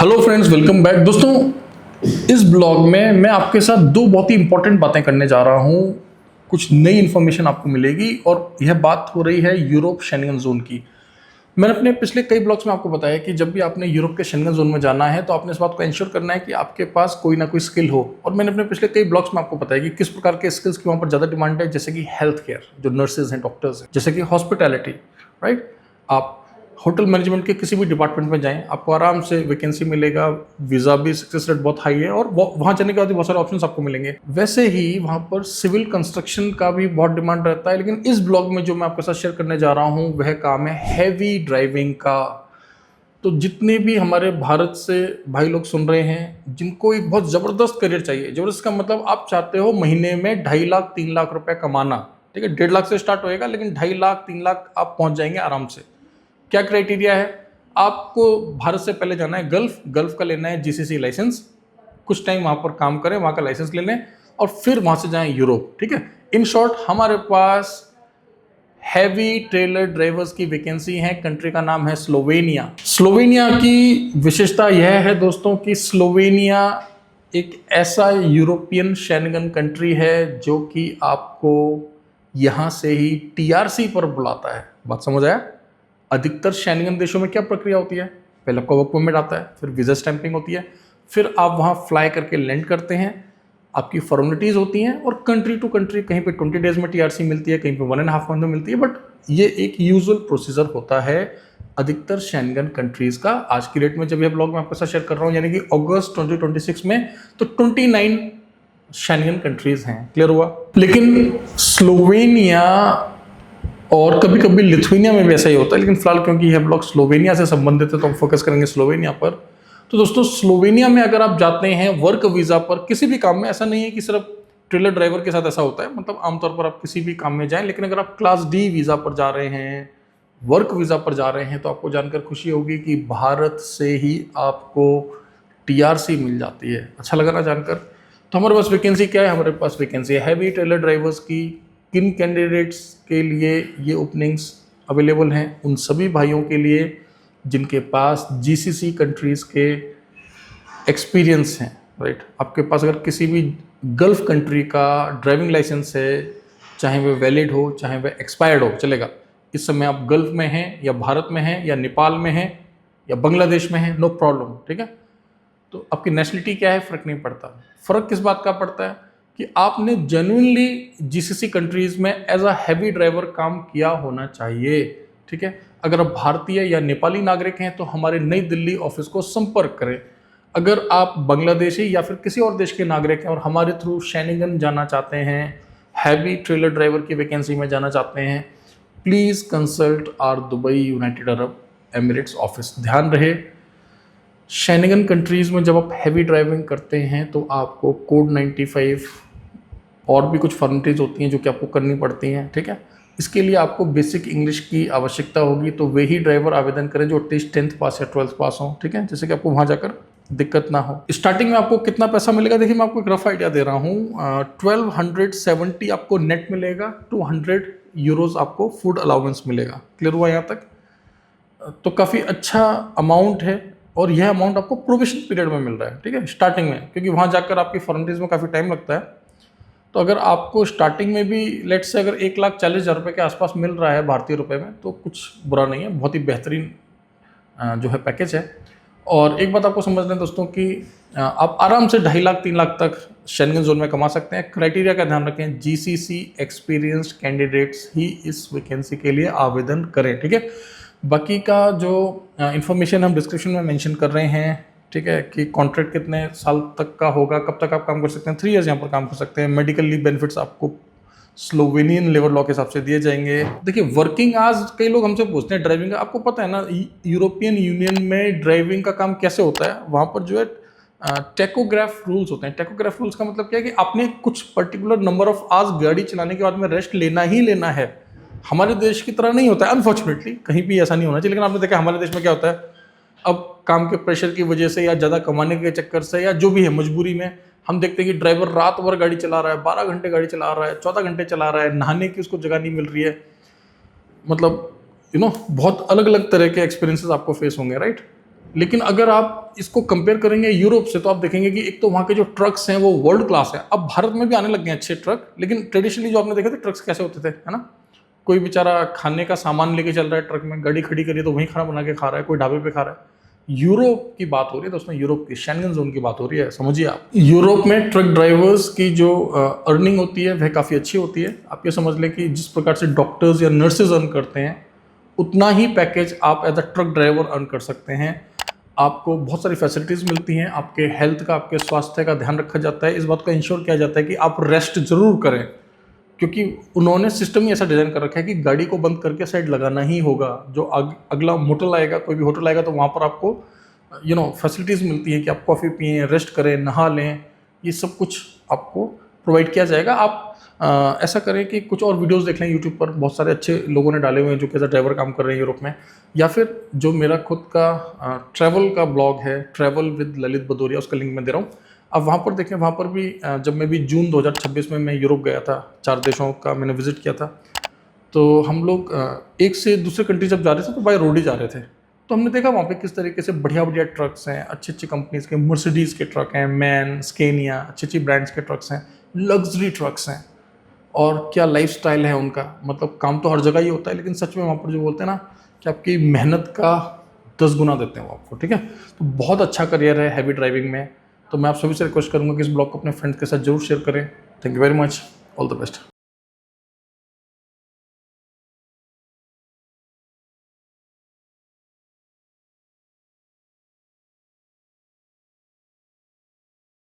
Hello friends, welcome back. दोस्तों, इस blog में मैं आपके साथ दो बहुत ही इंपॉर्टेंट बातें करने जा रहा हूँ। कुछ नई इन्फॉर्मेशन आपको मिलेगी और यह बात हो रही है यूरोप शेंगन जोन की। मैंने अपने पिछले कई ब्लॉग्स में आपको बताया कि जब भी आपने यूरोप के शेंगन जोन में जाना है तो आपने इस बात को इंश्योर करना है कि आपके पास कोई ना कोई स्किल हो। और मैंने अपने पिछले कई ब्लॉग्स में आपको बताया कि किस प्रकार के स्किल्स की वहाँ पर ज़्यादा डिमांड है, जैसे कि हेल्थ केयर, जो नर्सेज हैं, डॉक्टर्स हैं, जैसे कि हॉस्पिटैलिटी, राइट। आप होटल मैनेजमेंट के किसी भी डिपार्टमेंट में जाएं, आपको आराम से वैकेंसी मिलेगा। वीज़ा भी सक्सेस रेट बहुत हाई है और वहाँ जाने के बाद भी बहुत सारे ऑप्शंस आपको मिलेंगे। वैसे ही वहाँ पर सिविल कंस्ट्रक्शन का भी बहुत डिमांड रहता है, लेकिन इस ब्लॉग में जो मैं आपके साथ शेयर करने जा रहा हूँ वह काम है हैवी ड्राइविंग का। तो जितने भी हमारे भारत से भाई लोग सुन रहे हैं, जिनको एक बहुत ज़बरदस्त करियर चाहिए, ज़बरदस्त का मतलब आप चाहते हो महीने में 2.5 लाख 3 लाख रुपए कमाना, ठीक है। 1.5 लाख से स्टार्ट होएगा, लेकिन 2.5 लाख 3 लाख आप पहुंच जाएंगे आराम से। क्या क्राइटेरिया है? आपको भारत से पहले जाना है गल्फ का लेना है जीसीसी लाइसेंस, कुछ टाइम वहां पर काम करें, वहां का लाइसेंस ले लें और फिर वहां से जाएं यूरोप, ठीक है। इन शॉर्ट, हमारे पास हैवी ट्रेलर ड्राइवर्स की वैकेंसी है। कंट्री का नाम है स्लोवेनिया। स्लोवेनिया की विशेषता यह है दोस्तों कि स्लोवेनिया एक ऐसा यूरोपियन शेंगन कंट्री है जो कि आपको यहां से ही टीआरसी पर बुलाता है। बात समझ आया? अधिकतर शेंगन देशों में क्या प्रक्रिया होती है? पहले आपका वर्क परमिट आता है, फिर वीजा स्टैंपिंग होती है, फिर आप वहां फ्लाई करके लैंड करते हैं, आपकी फॉर्मेलिटीज होती हैं और कंट्री टू कंट्री कहीं पे 20 डेज में टीआरसी मिलती है, कहीं पे 1.5 मंथ में मिलती है। बट ये एक यूजुअल प्रोसीजर होता है अधिकतर शेंगन कंट्रीज का। आज की डेट में जब यह ब्लॉग मैं आपके साथ शेयर कर रहा हूँ, यानी कि अगस्त 2026 में, तो 29 शेंगन कंट्रीज हैं। क्लियर हुआ? लेकिन स्लोवेनिया और कभी कभी लिथुआनिया में भी ऐसा ही होता है, लेकिन फिलहाल क्योंकि यह ब्लॉग स्लोवेनिया से संबंधित है तो हम फोकस करेंगे स्लोवेनिया पर। तो दोस्तों, स्लोवेनिया में अगर आप जाते हैं वर्क वीज़ा पर किसी भी काम में, ऐसा नहीं है कि सिर्फ ट्रेलर ड्राइवर के साथ ऐसा होता है, मतलब आमतौर पर आप किसी भी काम में जाएं, लेकिन अगर आप क्लास डी वीज़ा पर जा रहे हैं, वर्क वीज़ा पर जा रहे हैं, तो आपको जानकर खुशी होगी कि भारत से ही आपको टीआरसी मिल जाती है। अच्छा लगा ना जानकर? तो हमारे पास वैकेंसी क्या है? हमारे पास वैकेंसी है हैवी ट्रेलर ड्राइवर्स की। किन कैंडिडेट्स के लिए ये ओपनिंग्स अवेलेबल हैं? उन सभी भाइयों के लिए जिनके पास जीसीसी कंट्रीज़ के एक्सपीरियंस हैं, राइट। आपके पास अगर किसी भी गल्फ कंट्री का ड्राइविंग लाइसेंस है, चाहे वह वैलिड हो चाहे वह एक्सपायर्ड हो, चलेगा। इस समय आप गल्फ में हैं या भारत में हैं या नेपाल में हैं या बांग्लादेश में हैं, नो प्रॉब्लम, ठीक है। तो आपकी नेशनलिटी क्या है, फ़र्क नहीं पड़ता। फ़र्क किस बात का पड़ता है कि आपने जेन्युइनली जीसीसी कंट्रीज़ में एज अ हैवी ड्राइवर काम किया होना चाहिए, ठीक है। अगर आप भारतीय या नेपाली नागरिक हैं तो हमारे नई दिल्ली ऑफिस को संपर्क करें। अगर आप बांग्लादेशी या फिर किसी और देश के नागरिक हैं और हमारे थ्रू शेंगन जाना चाहते हैं, हैवी ट्रेलर ड्राइवर की वैकेंसी में जाना चाहते हैं, please consult our Dubai United Arab Emirates office. ध्यान रहे, शेंगन कंट्रीज़ में जब आप हैवी ड्राइविंग करते हैं तो आपको कोड 95 और भी कुछ फॉर्मेलिटीज़ होती हैं जो कि आपको करनी पड़ती हैं, ठीक है। इसके लिए आपको बेसिक इंग्लिश की आवश्यकता होगी, तो वही ड्राइवर आवेदन करें जो एटलीस्ट 10th पास या 12th पास हो, ठीक है, जैसे कि आपको वहाँ जाकर दिक्कत ना हो। स्टार्टिंग में आपको कितना पैसा मिलेगा? देखिए, मैं आपको एक रफ आइडिया दे रहा हूँ। 1270 आपको नेट मिलेगा, 200 यूरोज आपको फूड अलाउंस मिलेगा। क्लियर हुआ यहाँ तक? तो काफ़ी अच्छा अमाउंट है और यह अमाउंट आपको प्रोबेशन पीरियड में मिल रहा है, ठीक है, स्टार्टिंग में, क्योंकि वहाँ जाकर आपकी फॉर्मेलिटीज़ में काफ़ी टाइम लगता है। तो अगर आपको स्टार्टिंग में भी लेट से अगर 1,40,000 रुपये के आसपास मिल रहा है भारतीय रुपए में, तो कुछ बुरा नहीं है, बहुत ही बेहतरीन जो है पैकेज है। और एक बात आपको समझना है दोस्तों कि आप आराम से 2.5 लाख 3 लाख तक शेंगन जोन में कमा सकते हैं। क्राइटेरिया का ध्यान रखें, जीसीसी एक्सपीरियंस्ड कैंडिडेट्स ही इस वैकेंसी के लिए आवेदन करें, ठीक है। बाकी का जो इन्फॉर्मेशन हम डिस्क्रिप्शन में मेंशन कर रहे हैं, ठीक है, कि कॉन्ट्रैक्ट कितने साल तक का होगा, कब तक आप काम कर सकते हैं, 3 ईयर्स यहाँ पर काम कर सकते हैं। मेडिकल लीव बेनिफिट्स आपको स्लोवेनियन लेबर लॉ के हिसाब से दिए जाएंगे। देखिए, वर्किंग आज कई लोग हमसे पूछते हैं ड्राइविंग का, आपको पता है ना यूरोपियन यूनियन में ड्राइविंग का काम कैसे होता है? वहाँ पर जो है टेकोग्राफ रूल्स होते हैं। टेकोग्राफ रूल्स का मतलब क्या है कि आपने कुछ पर्टिकुलर नंबर ऑफ आवर्स गाड़ी चलाने के बाद में रेस्ट लेना ही लेना है। हमारे देश की तरह नहीं होता है, अनफॉर्चुनेटली, कहीं भी ऐसा नहीं होना चाहिए, लेकिन आपने देखा हमारे देश में क्या होता है, अब काम के प्रेशर की वजह से या ज़्यादा कमाने के चक्कर से या जो भी है मजबूरी में, हम देखते हैं कि ड्राइवर रात भर गाड़ी चला रहा है, 12 घंटे गाड़ी चला रहा है, 14 घंटे चला रहा है, नहाने की उसको जगह नहीं मिल रही है। मतलब बहुत अलग अलग तरह के एक्सपीरियंसेस आपको फेस होंगे, राइट। लेकिन अगर आप इसको कंपेयर करेंगे यूरोप से तो आप देखेंगे कि एक तो वहाँ के जो ट्रक्स हैं वो वर्ल्ड क्लास है। अब भारत में भी आने लग गए हैं अच्छे ट्रक, लेकिन ट्रेडिशनली जो आपने देखे थे ट्रक्स कैसे होते थे, है ना, कोई बेचारा खाने का सामान लेके चल रहा है ट्रक में, गाड़ी खड़ी करी तो वहीं खाना बना के खा रहा है, कोई ढाबे पे खा रहा है। यूरोप की बात हो रही है दोस्तों, यूरोप की शेंगन जोन की बात हो रही है, समझिए आप। यूरोप में ट्रक ड्राइवर्स की जो अर्निंग होती है वह काफ़ी अच्छी होती है। आप ये समझ लें कि जिस प्रकार से डॉक्टर्स या नर्सेज अर्न करते हैं उतना ही पैकेज आप as a truck driver earn कर सकते हैं। आपको बहुत सारी फैसिलिटीज़ मिलती हैं, आपके हेल्थ का, आपके स्वास्थ्य का ध्यान रखा जाता है, इस बात का इंश्योर किया जाता है कि आप रेस्ट जरूर करें, क्योंकि उन्होंने सिस्टम ही ऐसा डिज़ाइन कर रखा है कि गाड़ी को बंद करके साइड लगाना ही होगा। जो अगला मोटल आएगा, कोई भी होटल आएगा, तो वहाँ पर आपको फैसिलिटीज़ मिलती हैं कि आप कॉफ़ी पिएं, रेस्ट करें, नहा लें, ये सब कुछ आपको प्रोवाइड किया जाएगा। आप ऐसा करें कि कुछ और वीडियोस देख लें यूट्यूब पर, बहुत सारे अच्छे लोगों ने डाले हुए हैं जो कि एज अ ड्राइवर काम कर रहे हैं यूरोप में, या फिर जो मेरा खुद का ट्रैवल का ब्लॉग है, ट्रैवल विद ललित भदौरिया, उसका लिंक मैं दे रहा हूँ, आप वहाँ पर देखें। वहाँ पर भी जब मैं भी जून 2026 में मैं यूरोप गया था, 4 देशों का मैंने विजिट किया था, तो हम लोग एक से दूसरे कंट्री जब जा रहे थे तो बाय रोड ही जा रहे थे। तो हमने देखा वहाँ पे किस तरीके से बढ़िया बढ़िया ट्रक्स हैं, अच्छी अच्छी कंपनीज़ के, मर्सिडीज़ के ट्रक हैं, मैन, स्केनिया, अच्छी अच्छी ब्रांड्स के ट्रक्स हैं, लग्जरी ट्रक्स हैं, और क्या लाइफस्टाइल है उनका। मतलब काम तो हर जगह ही होता है, लेकिन सच में वहाँ पर जो बोलते हैं ना कि आपकी मेहनत का 10 गुना देते हैं वो आपको, ठीक है। तो बहुत अच्छा करियर है हैवी ड्राइविंग में। तो मैं आप सभी से रिक्वेस्ट करूँगा कि इस ब्लॉग को अपने फ्रेंड्स के साथ जरूर शेयर करें। Thank you very much, all the best.